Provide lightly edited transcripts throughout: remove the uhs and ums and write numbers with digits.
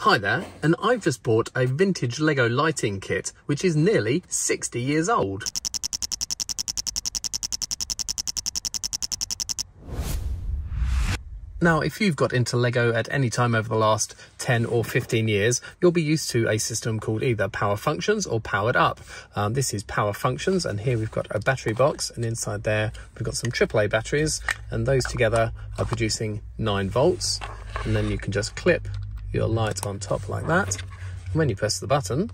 Hi there, and I've just bought a vintage Lego lighting kit, which is nearly 60 years old. Now, if you've got into Lego at any time over the last 10 or 15 years, you'll be used to a system called either Power Functions or Powered Up. This is Power Functions, and here we've got a battery box, and inside there we've got some AAA batteries, and those together are producing 9 volts. And then you can just clip your light on top like that, and when you press the button,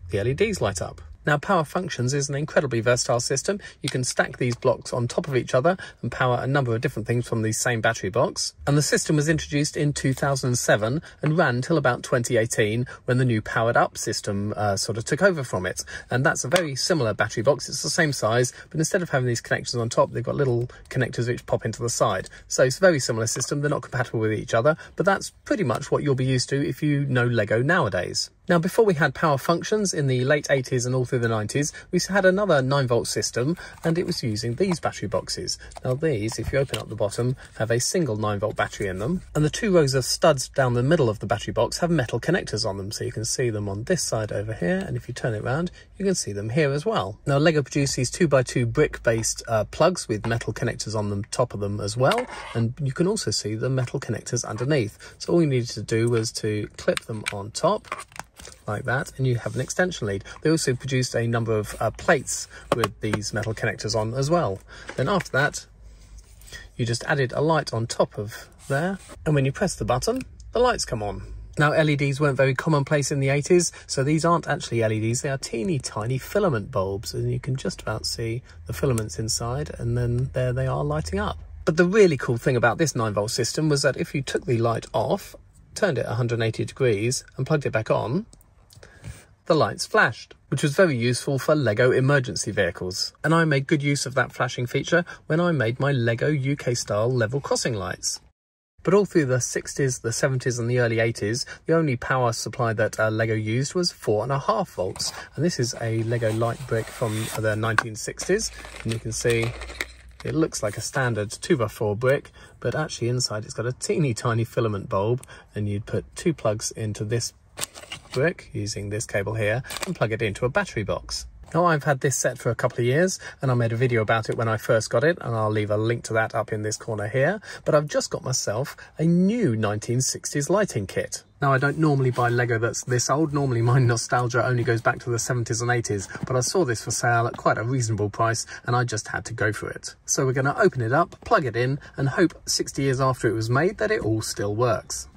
the LEDs light up. Now, Power Functions is an incredibly versatile system. You can stack these blocks on top of each other and power a number of different things from the same battery box. And the system was introduced in 2007 and ran till about 2018 when the new Powered Up system sort of took over from it. And that's a very similar battery box. It's the same size, but instead of having these connectors on top, they've got little connectors which pop into the side. So it's a very similar system. They're not compatible with each other, but that's pretty much what you'll be used to if you know Lego nowadays. Now, before we had Power Functions in the late 80s and all through the 90s, we had another 9-volt system, and it was using these battery boxes. Now these, if you open up the bottom, have a single 9-volt battery in them, and the 2 rows of studs down the middle of the battery box have metal connectors on them, so you can see them on this side over here, and if you turn it around, you can see them here as well. Now, Lego produced these 2x2 brick-based plugs with metal connectors on the top of them as well, and you can also see the metal connectors underneath. So all you needed to do was to clip them on top, like that, and you have an extension lead. They also produced a number of plates with these metal connectors on as well. Then after that, you just added a light on top of there, and when you press the button, the lights come on. Now, LEDs weren't very commonplace in the 80s, so these aren't actually LEDs, they are teeny tiny filament bulbs, and you can just about see the filaments inside, and then there they are lighting up. But the really cool thing about this 9-volt system was that if you took the light off, turned it 180 degrees and plugged it back on, the lights flashed, which was very useful for Lego emergency vehicles. And I made good use of that flashing feature when I made my Lego UK style level crossing lights. But all through the 60s, the 70s and the early 80s, the only power supply that Lego used was 4.5 volts. And this is a Lego light brick from the 1960s. And you can see it looks like a standard 2x4 brick, but actually inside it's got a teeny tiny filament bulb, and you'd put 2 plugs into this brick using this cable here and plug it into a battery box. Now, I've had this set for a couple of years, and I made a video about it when I first got it, and I'll leave a link to that up in this corner here, but I've just got myself a new 1960s lighting kit. Now, I don't normally buy Lego that's this old. Normally my nostalgia only goes back to the 70s and 80s, but I saw this for sale at quite a reasonable price, and I just had to go for it. So we're going to open it up, plug it in, and hope 60 years after it was made that it all still works.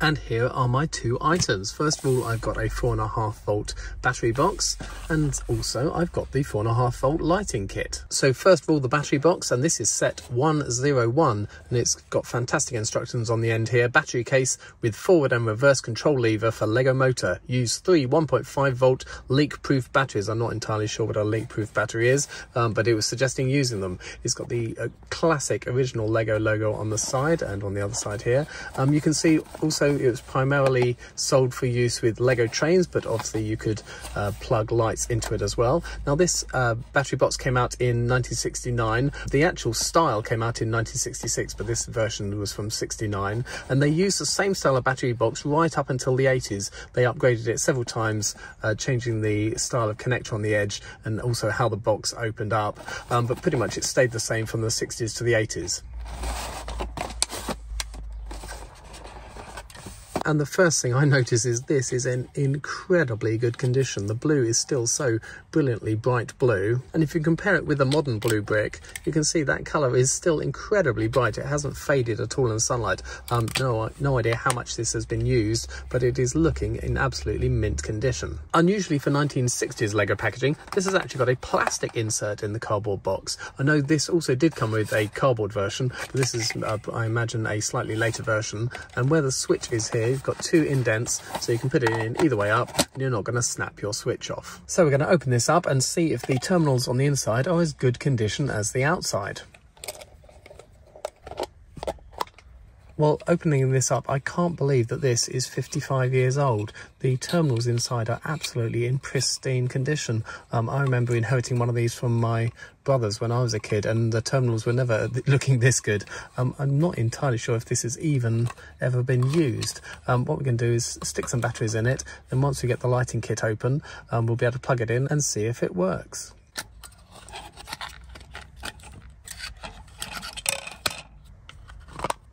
And here are my 2 items. First of all, I've got a 4.5 volt battery box, and also I've got the 4.5 volt lighting kit. So first of all, the battery box, and this is set 101, and it's got fantastic instructions on the end here. Battery case with forward and reverse control lever for Lego motor. Use 3 1.5 volt leak-proof batteries. I'm not entirely sure what a leak-proof battery is, but it was suggesting using them. It's got the classic original Lego logo on the side and on the other side here. You can see also it was primarily sold for use with Lego trains, but obviously you could plug lights into it as well. Now, this battery box came out in 1969. The actual style came out in 1966, but this version was from 69. And they used the same style of battery box right up until the 80s. They upgraded it several times, changing the style of connector on the edge and also how the box opened up. But pretty much it stayed the same from the 60s to the 80s. And the first thing I notice is this is in incredibly good condition. The blue is still so brilliantly bright blue. And if you compare it with a modern blue brick, you can see that colour is still incredibly bright. It hasn't faded at all in sunlight. No idea how much this has been used, but it is looking in absolutely mint condition. Unusually for 1960s Lego packaging, this has actually got a plastic insert in the cardboard box. I know this also did come with a cardboard version, but this is, I imagine, a slightly later version. And where the switch is here, you've got 2 indents, so you can put it in either way up, and you're not going to snap your switch off. So we're going to open this up and see if the terminals on the inside are as good condition as the outside. Well, opening this up, I can't believe that this is 55 years old. The terminals inside are absolutely in pristine condition. I remember inheriting one of these from my brothers when I was a kid, and the terminals were never looking this good. I'm not entirely sure if this has even ever been used. What we're going to do is stick some batteries in it, and once we get the lighting kit open, we'll be able to plug it in and see if it works.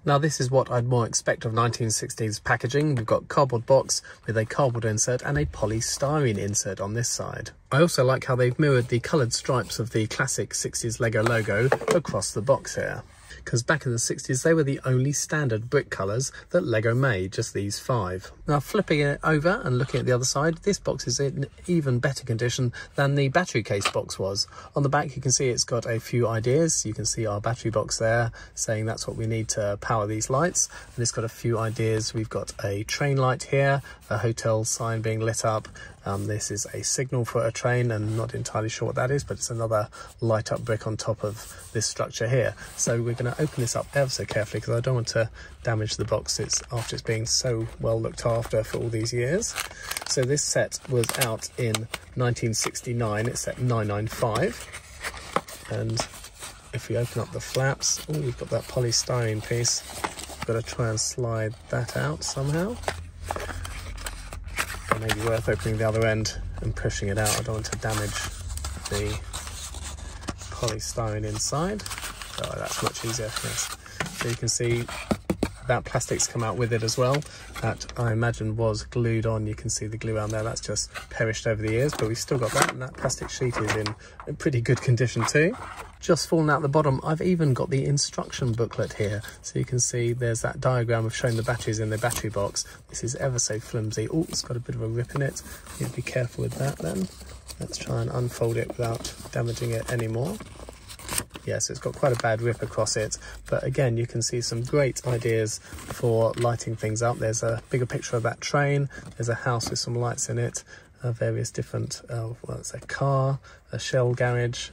Now this is what I'd more expect of 1960s packaging. We've got cardboard box with a cardboard insert and a polystyrene insert on this side. I also like how they've mirrored the coloured stripes of the classic 60s Lego logo across the box here. Because back in the 60s they were the only standard brick colours that Lego made, just these 5. Now flipping it over and looking at the other side, this box is in even better condition than the battery case box was. On the back you can see it's got a few ideas. You can see our battery box there saying that's what we need to power these lights, and it's got a few ideas. We've got a train light here, a hotel sign being lit up. This is a signal for a train, and not entirely sure what that is, but it's another light up brick on top of this structure here. So we're going to open this up ever so carefully because I don't want to damage the box after it's being so well looked after for all these years. So this set was out in 1969, it's set 995, and if we open up the flaps, oh, we've got that polystyrene piece. We've got to try and slide that out somehow. It may be worth opening the other end and pushing it out. I don't want to damage the polystyrene inside. Oh, that's much easier, yes. So you can see that plastic's come out with it as well. That I imagine was glued on. You can see the glue around there. That's just perished over the years, but we've still got that, and that plastic sheet is in pretty good condition too. Just fallen out the bottom, I've even got the instruction booklet here. So you can see there's that diagram of showing the batteries in the battery box. This is ever so flimsy. Oh, it's got a bit of a rip in it. You need to be careful with that then. Let's try and unfold it without damaging it anymore. Yes, it's got quite a bad rip across it, but again you can see some great ideas for lighting things up. There's a bigger picture of that train, there's a house with some lights in it, various different, well, it's a car, a Shell garage,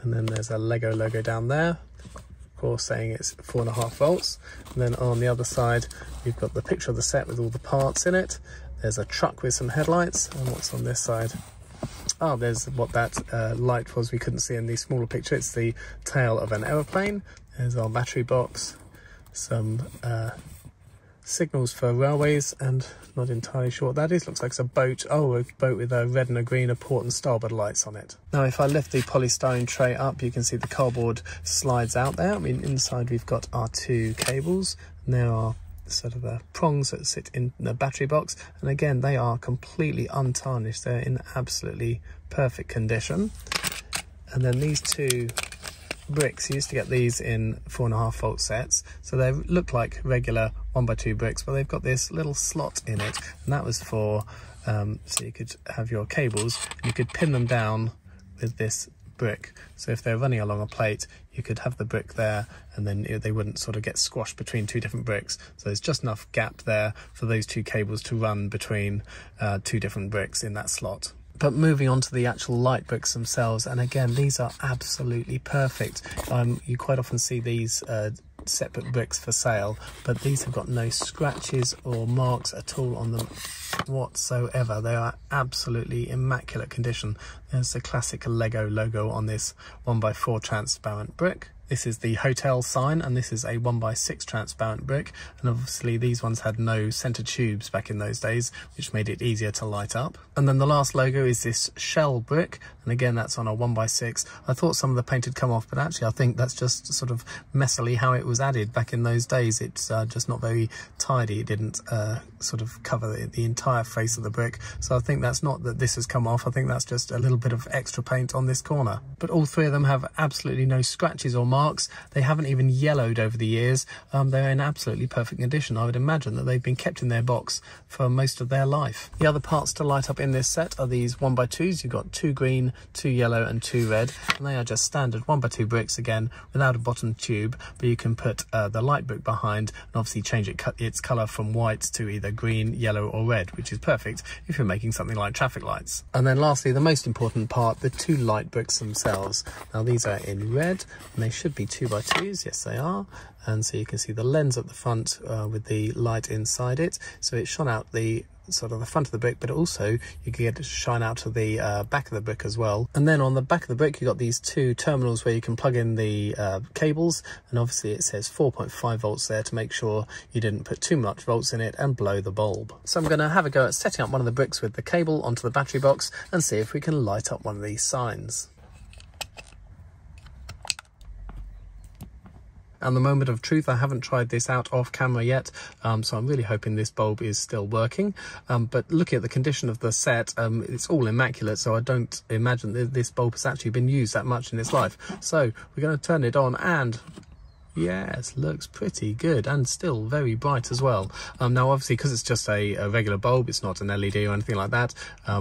and then there's a Lego logo down there, of course saying it's 4.5 volts. And then on the other side you've got the picture of the set with all the parts in it. There's a truck with some headlights, and what's on this side? Oh, there's what that light was we couldn't see in the smaller picture. It's the tail of an aeroplane. There's our battery box, some signals for railways, and not entirely sure what that is. Looks like it's a boat. Oh, a boat with a red and a green, a port and starboard lights on it. Now if I lift the polystyrene tray up, you can see the cardboard slides out there. I mean, inside we've got our 2 cables, and there are sort of prongs that sit in the battery box, and again they are completely untarnished. They're in absolutely perfect condition. And then these 2 bricks, you used to get these in 4.5 volt sets, so they look like regular 1x2 bricks, but they've got this little slot in it, and that was for so you could have your cables and you could pin them down with this brick. So if they're running along a plate, you could have the brick there, and then they wouldn't sort of get squashed between 2 different bricks. So there's just enough gap there for those 2 cables to run between 2 different bricks in that slot. But moving on to the actual light bricks themselves, and again these are absolutely perfect. You quite often see these separate bricks for sale, but these have got no scratches or marks at all on them whatsoever. They are absolutely immaculate condition. There's the classic Lego logo on this 1x4 transparent brick. This is the hotel sign, and this is a 1x6 transparent brick, and obviously these ones had no centre tubes back in those days, which made it easier to light up. And then the last logo is this Shell brick, and again that's on a 1x6. I thought some of the paint had come off, but actually I think that's just sort of messily how it was added back in those days. It's just not very tidy. It didn't sort of cover the entire face of the brick, so I think that's not that this has come off. I think that's just a little bit of extra paint on this corner. But all 3 of them have absolutely no scratches or marks. They haven't even yellowed over the years. They're in absolutely perfect condition. I would imagine that they've been kept in their box for most of their life. The other parts to light up in this set are these 1x2s. You've got 2 green, 2 yellow and 2 red, and they are just standard 1x2 bricks again without a bottom tube, but you can put the light brick behind and obviously change its colour from white to either green, yellow or red, which is perfect if you're making something like traffic lights. And then lastly, the most important part, the 2 light bricks themselves. Now these are in red, and they should should be 2x2s, yes they are. And so you can see the lens at the front with the light inside it. So it shone out the sort of the front of the brick, but also you can get it to shine out to the back of the brick as well. And then on the back of the brick, you've got these two terminals where you can plug in the cables, and obviously it says 4.5 volts there to make sure you didn't put too much volts in it and blow the bulb. So I'm going to have a go at setting up one of the bricks with the cable onto the battery box and see if we can light up one of these signs. And the moment of truth, I haven't tried this out off camera yet, so I'm really hoping this bulb is still working. But looking at the condition of the set, it's all immaculate, so I don't imagine that this bulb has actually been used that much in its life. So we're going to turn it on, and yes, looks pretty good and still very bright as well. Now obviously, because it's just a regular bulb, it's not an LED or anything like that,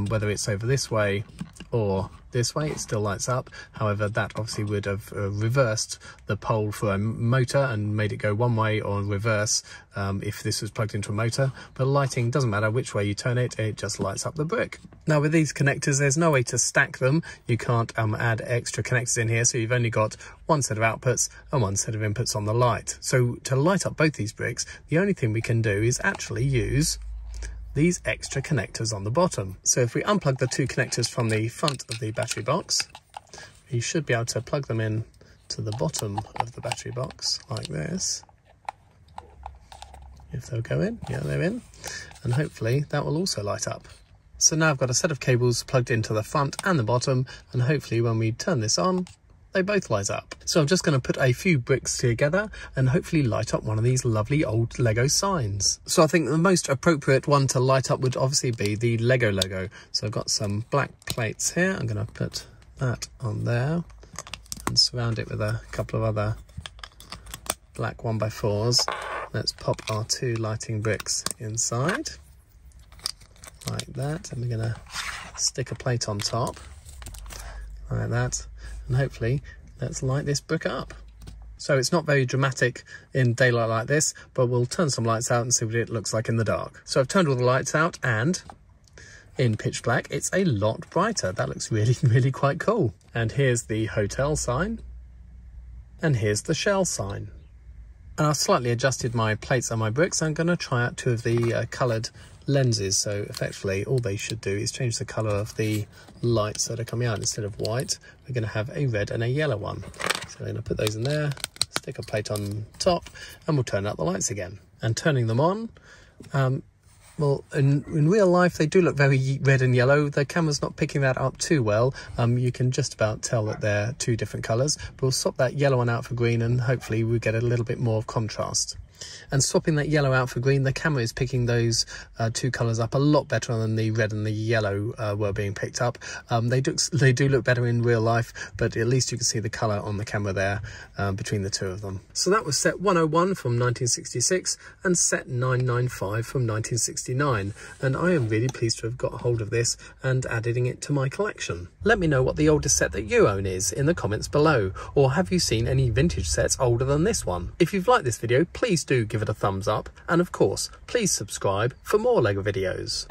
whether it's over this way or this way, it still lights up. However, that obviously would have reversed the pole for a motor and made it go one way or reverse if this was plugged into a motor. But lighting doesn't matter which way you turn it, it just lights up the brick. Now with these connectors, there's no way to stack them. You can't add extra connectors in here, so you've only got one set of outputs and one set of inputs on the light. So to light up both these bricks, the only thing we can do is actually use these extra connectors on the bottom. So if we unplug the two connectors from the front of the battery box, you should be able to plug them in to the bottom of the battery box like this. If they'll go in, yeah, they're in, and hopefully that will also light up. So now I've got a set of cables plugged into the front and the bottom, and hopefully when we turn this on, they both light up. So I'm just going to put a few bricks together and hopefully light up one of these lovely old Lego signs. So I think the most appropriate one to light up would obviously be the Lego logo. So I've got some black plates here. I'm going to put that on there and surround it with a couple of other black 1x4s. Let's pop our two lighting bricks inside like that, and we're going to stick a plate on top like that. And hopefully let's light this brick up. So it's not very dramatic in daylight like this, but we'll turn some lights out and see what it looks like in the dark. So I've turned all the lights out, and in pitch black it's a lot brighter. That looks really, really quite cool. And here's the hotel sign, and here's the Shell sign. And I've slightly adjusted my plates and my bricks. I'm going to try out two of the coloured lenses. So effectively all they should do is change the colour of the lights that are coming out. Instead of white, we're going to have a red and a yellow one. So we're going to put those in there, stick a plate on top, and we'll turn out the lights again. And turning them on, well, in real life they do look very red and yellow. The camera's not picking that up too well. You can just about tell that they're two different colours. But we'll swap that yellow one out for green, and hopefully we get a little bit more of contrast. And swapping that yellow out for green, the camera is picking those two colours up a lot better than the red and the yellow were being picked up. They do look better in real life, but at least you can see the colour on the camera there between the two of them. So that was set 101 from 1966 and set 995 from 1969, and I am really pleased to have got hold of this and adding it to my collection. Let me know what the oldest set that you own is in the comments below, or have you seen any vintage sets older than this one? If you've liked this video, please do give it a thumbs up, and of course please subscribe for more Lego videos.